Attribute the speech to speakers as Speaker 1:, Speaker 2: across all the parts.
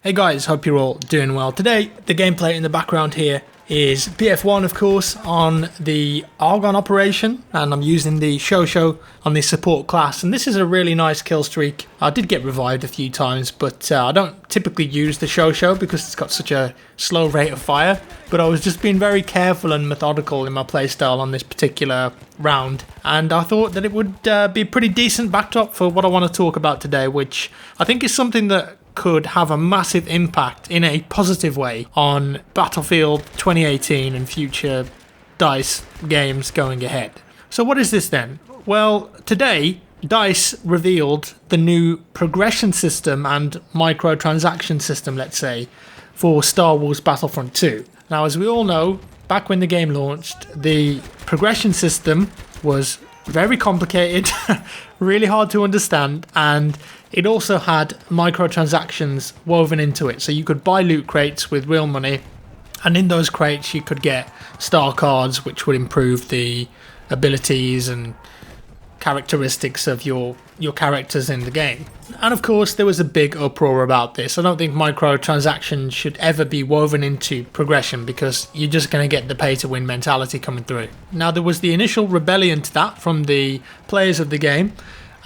Speaker 1: Hey guys, hope you're all doing well. Today, the gameplay in the background here is BF1, of course, on the Argon operation, and I'm using the Shosho on the support class, and this is a really nice kill streak. I did get revived a few times, but I don't typically use the Shosho because it's got such a slow rate of fire, but I was just being very careful and methodical in my playstyle on this particular round, and I thought that it would be a pretty decent backdrop for what I want to talk about today, which I think is something that could have a massive impact in a positive way on Battlefield 2018 and future DICE games going ahead. So what is this then? Well, today DICE revealed the new progression system and microtransaction system, let's say, for Star Wars Battlefront 2. Now, as we all know, back when the game launched, the progression system was very complicated, really hard to understand, and it also had microtransactions woven into it. So you could buy loot crates with real money, and in those crates you could get star cards, which would improve the abilities and characteristics of your characters in the game. And of course, there was a big uproar about this. I don't think microtransactions should ever be woven into progression because you're just going to get the pay-to-win mentality coming through. Now, there was the initial rebellion to that from the players of the game,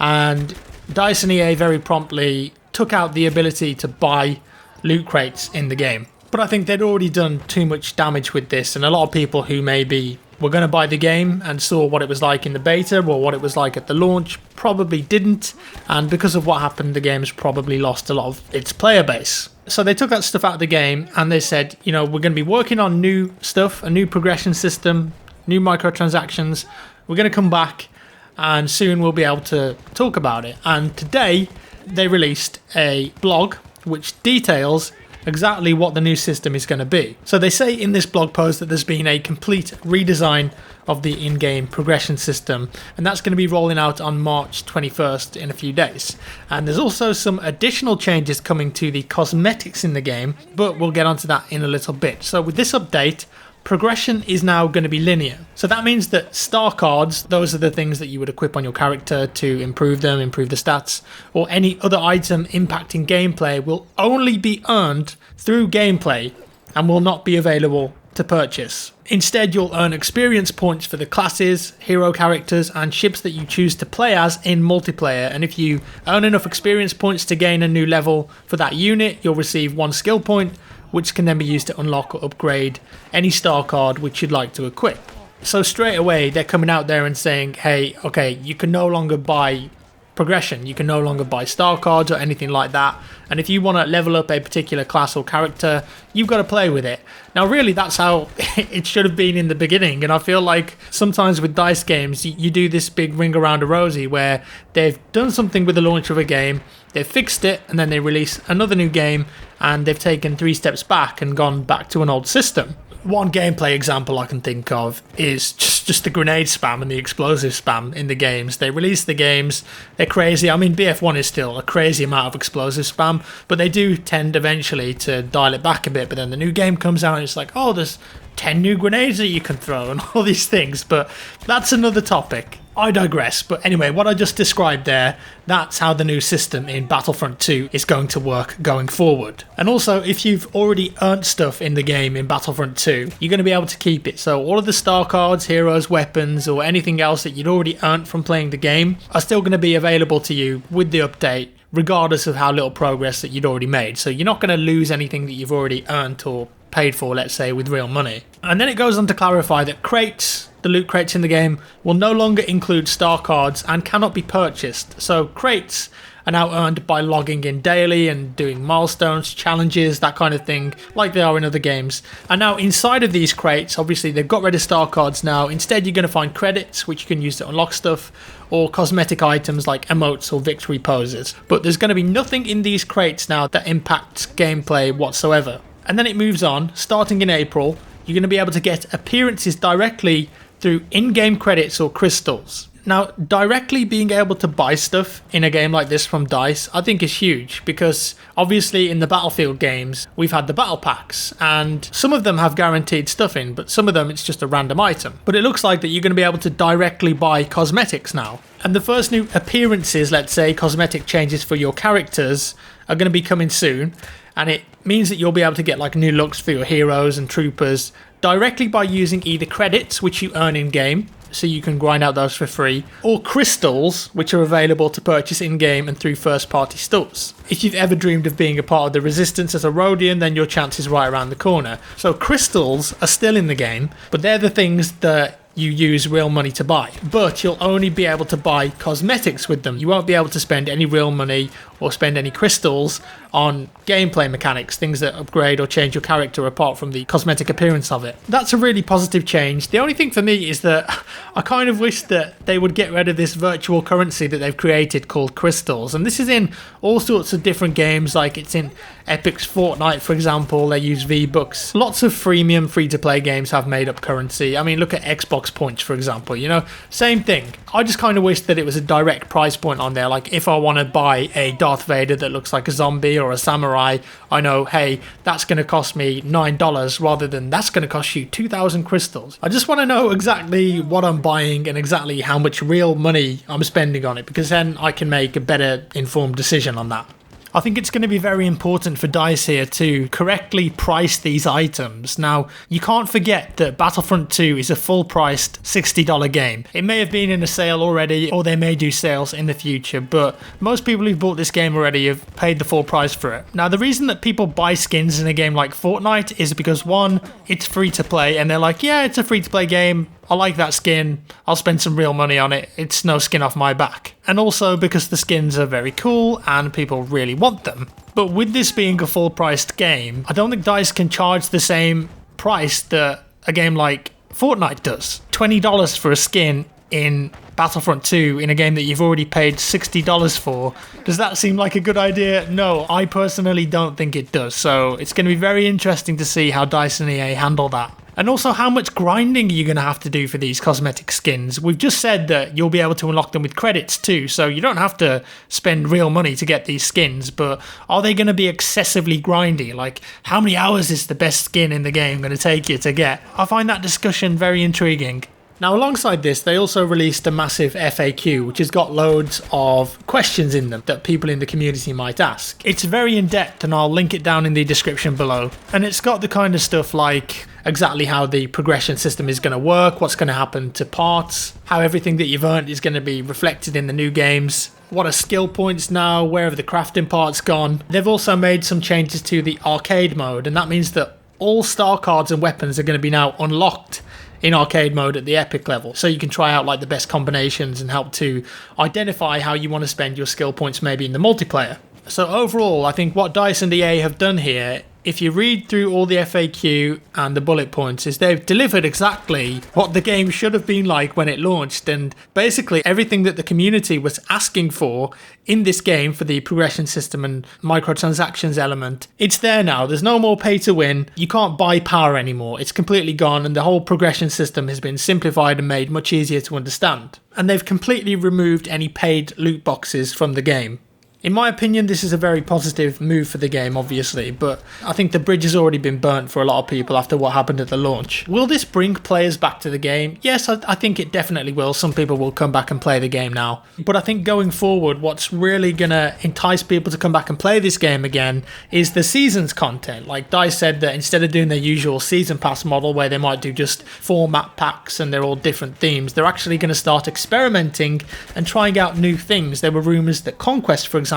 Speaker 1: and DICE and EA very promptly took out the ability to buy loot crates in the game. But I think they'd already done too much damage with this, and a lot of people who maybe were going to buy the game and saw what it was like in the beta or what it was like at the launch probably didn't, and because of what happened, the game's probably lost a lot of its player base. So they took that stuff out of the game and they said, you know, we're going to be working on new stuff, a new progression system, new microtransactions. We're going to come back and soon we'll be able to talk about it. And today they released a blog which details exactly what the new system is going to be. So they say in this blog post that there's been a complete redesign of the in-game progression system, and that's going to be rolling out on March 21st in a few days. And there's also some additional changes coming to the cosmetics in the game, but we'll get onto that in a little bit. So with this update, progression is now going to be linear. So that means that star cards, those are the things that you would equip on your character to improve them, improve the stats, or any other item impacting gameplay will only be earned through gameplay and will not be available to purchase. Instead, you'll earn experience points for the classes, hero characters, and ships that you choose to play as in multiplayer. And if you earn enough experience points to gain a new level for that unit, you'll receive 1 skill point, which can then be used to unlock or upgrade any star card which you'd like to equip. So straight away, they're coming out there and saying, hey, okay, you can no longer buy progression, you can no longer buy star cards or anything like that, and if you want to level up a particular class or character, you've got to play with it. Now really, that's how it should have been in the beginning, and I feel like sometimes with DICE games you do this big ring around a rosy where they've done something with the launch of a game, they've fixed it, and then they release another new game and they've taken 3 steps back and gone back to an old system. One gameplay example I can think of is just the grenade spam and the explosive spam in the games. They release the games, they're crazy. I mean, BF1 is still a crazy amount of explosive spam, but they do tend eventually to dial it back a bit. But then the new game comes out and it's like, oh, there's 10 new grenades that you can throw and all these things. But that's another topic. I digress. But anyway, what I just described there, that's how the new system in Battlefront 2 is going to work going forward. And also, if you've already earned stuff in the game in Battlefront 2, you're going to be able to keep it. So all of the star cards, heroes, weapons, or anything else that you'd already earned from playing the game are still going to be available to you with the update, regardless of how little progress that you'd already made. So you're not going to lose anything that you've already earned or paid for, let's say, with real money. And then it goes on to clarify that crates, the loot crates in the game, will no longer include star cards and cannot be purchased. So crates are now earned by logging in daily and doing milestones, challenges, that kind of thing, like they are in other games. And now inside of these crates, obviously they've got rid of star cards now. Instead, you're going to find credits, which you can use to unlock stuff, or cosmetic items like emotes or victory poses. But there's going to be nothing in these crates now that impacts gameplay whatsoever. And then it moves on. Starting in April, you're going to be able to get appearances directly through in-game credits or crystals. Now, directly being able to buy stuff in a game like this from DICE, I think is huge, because obviously in the Battlefield games, we've had the battle packs, and some of them have guaranteed stuff in, but some of them it's just a random item. But it looks like that you're going to be able to directly buy cosmetics now. And the first new appearances, let's say, cosmetic changes for your characters, are going to be coming soon. and it means that you'll be able to get like new looks for your heroes and troopers directly by using either credits, which you earn in game, so you can grind out those for free, or crystals, which are available to purchase in-game and through first-party stores. If you've ever dreamed of being a part of the Resistance as a Rhodian, then your chance is right around the corner. So crystals are still in the game, but they're the things that you use real money to buy, but you'll only be able to buy cosmetics with them. You won't be able to spend any real money or spend any crystals on gameplay mechanics, things that upgrade or change your character apart from the cosmetic appearance of it. That's a really positive change. The only thing for me is that I kind of wish that they would get rid of this virtual currency that they've created called crystals, and this is in all sorts of different games, like it's in Epic's Fortnite, for example. They use V-Bucks. Lots of freemium free-to-play games have made up currency. I mean, look at Xbox points, for example, you know, same thing. I just kind of wish that it was a direct price point on there. Like if I want to buy a Darth Vader that looks like a zombie or a samurai, I know, hey, that's going to cost me $9 rather than that's going to cost you 2,000 crystals. I just want to know exactly what I'm buying and exactly how much real money I'm spending on it, because then I can make a better informed decision on that. I think it's going to be very important for DICE here to correctly price these items. Now, you can't forget that Battlefront 2 is a full-priced $60 game. It may have been in a sale already, or they may do sales in the future, but most people who've bought this game already have paid the full price for it. Now, the reason that people buy skins in a game like Fortnite is because, one, it's free to play, and they're like, yeah, it's a free-to-play game, I like that skin, I'll spend some real money on it, it's no skin off my back. And also because the skins are very cool and people really want them. But with this being a full-priced game, I don't think DICE can charge the same price that a game like Fortnite does. $20 for a skin in Battlefront 2 in a game that you've already paid $60 for. Does that seem like a good idea? No, I personally don't think it does. So it's going to be very interesting to see how DICE and EA handle that. And also, how much grinding are you going to have to do for these cosmetic skins? We've just said that you'll be able to unlock them with credits too, so you don't have to spend real money to get these skins, but are they going to be excessively grindy? Like, how many hours is the best skin in the game going to take you to get? I find that discussion very intriguing. Now, alongside this, they also released a massive FAQ, which has got loads of questions in them that people in the community might ask. It's very in-depth, and I'll link it down in the description below. And it's got the kind of stuff like exactly how the progression system is going to work, what's going to happen to parts, how everything that you've earned is going to be reflected in the new games, what are skill points now, where have the crafting parts gone. They've also made some changes to the arcade mode, and that means that all star cards and weapons are going to be now unlocked in arcade mode at the epic level, so you can try out like the best combinations and help to identify how you want to spend your skill points maybe in the multiplayer. So overall, I think what DICE and EA have done here, if you read through all the FAQ and the bullet points, is they've delivered exactly what the game should have been like when it launched, and basically everything that the community was asking for in this game for the progression system and microtransactions element. It's there now. There's no more pay to win. You can't buy power anymore. It's completely gone, and the whole progression system has been simplified and made much easier to understand. And they've completely removed any paid loot boxes from the game. In my opinion, this is a very positive move for the game, obviously, but I think the bridge has already been burnt for a lot of people after what happened at the launch. Will this bring players back to the game? Yes, I think it definitely will. Some people will come back and play the game now. But I think going forward, what's really going to entice people to come back and play this game again is the seasons content. Like DICE said that instead of doing their usual season pass model where they might do just 4 map packs and they're all different themes, they're actually going to start experimenting and trying out new things. There were rumours that Conquest, for example,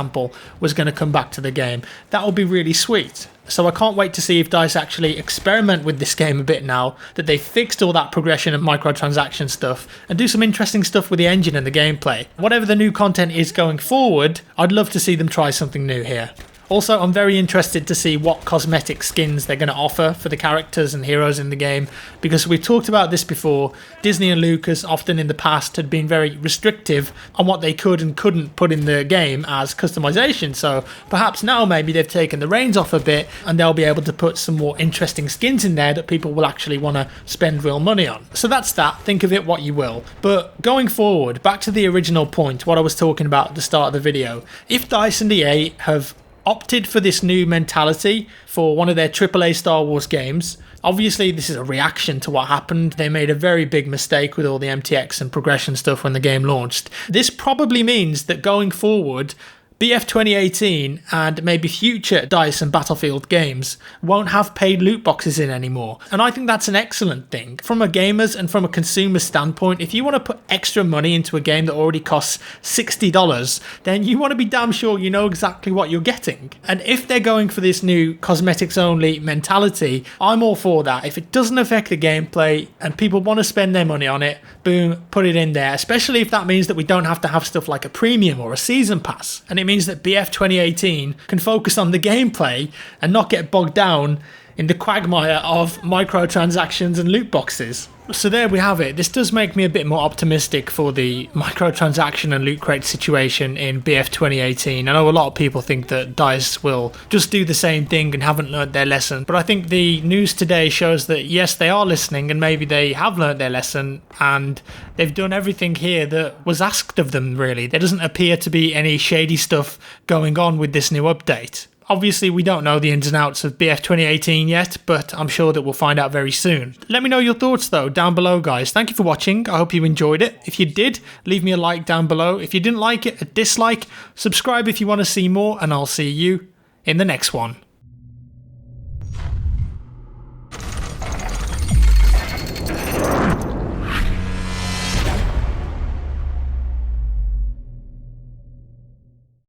Speaker 1: was going to come back to the game. That would be really sweet. So I can't wait to see if DICE actually experiment with this game a bit now that they've fixed all that progression and microtransaction stuff, and do some interesting stuff with the engine and the gameplay. Whatever the new content is going forward, I'd love to see them try something new here. Also, I'm very interested to see what cosmetic skins they're going to offer for the characters and heroes in the game, because we've talked about this before. Disney and Lucas often in the past had been very restrictive on what they could and couldn't put in the game as customization, so perhaps now maybe they've taken the reins off a bit and they'll be able to put some more interesting skins in there that people will actually want to spend real money on. So that's that, think of it what you will. But going forward, back to the original point, what I was talking about at the start of the video, if DICE and EA have opted for this new mentality for one of their AAA Star Wars games. Obviously, this is a reaction to what happened. They made a very big mistake with all the MTX and progression stuff when the game launched. This probably means that going forward, BF 2018 and maybe future DICE and Battlefield games won't have paid loot boxes in anymore. And I think that's an excellent thing. From a gamer's and from a consumer standpoint, if you want to put extra money into a game that already costs $60, then you want to be damn sure you know exactly what you're getting. And if they're going for this new cosmetics only mentality, I'm all for that. If it doesn't affect the gameplay and people want to spend their money on it, boom, put it in there. Especially if that means that we don't have to have stuff like a premium or a season pass. And it means that BF 2018 can focus on the gameplay and not get bogged down in the quagmire of microtransactions and loot boxes. So there we have it. This does make me a bit more optimistic for the microtransaction and loot crate situation in BF 2018. I know a lot of people think that DICE will just do the same thing and haven't learned their lesson, but I think the news today shows that yes, they are listening and maybe they have learned their lesson and they've done everything here that was asked of them, really. There doesn't appear to be any shady stuff going on with this new update. Obviously, we don't know the ins and outs of BF 2018 yet, but I'm sure that we'll find out very soon. Let me know your thoughts though down below, guys. Thank you for watching. I hope you enjoyed it. If you did, leave me a like down below. If you didn't like it, a dislike. Subscribe if you want to see more, and I'll see you in the next one.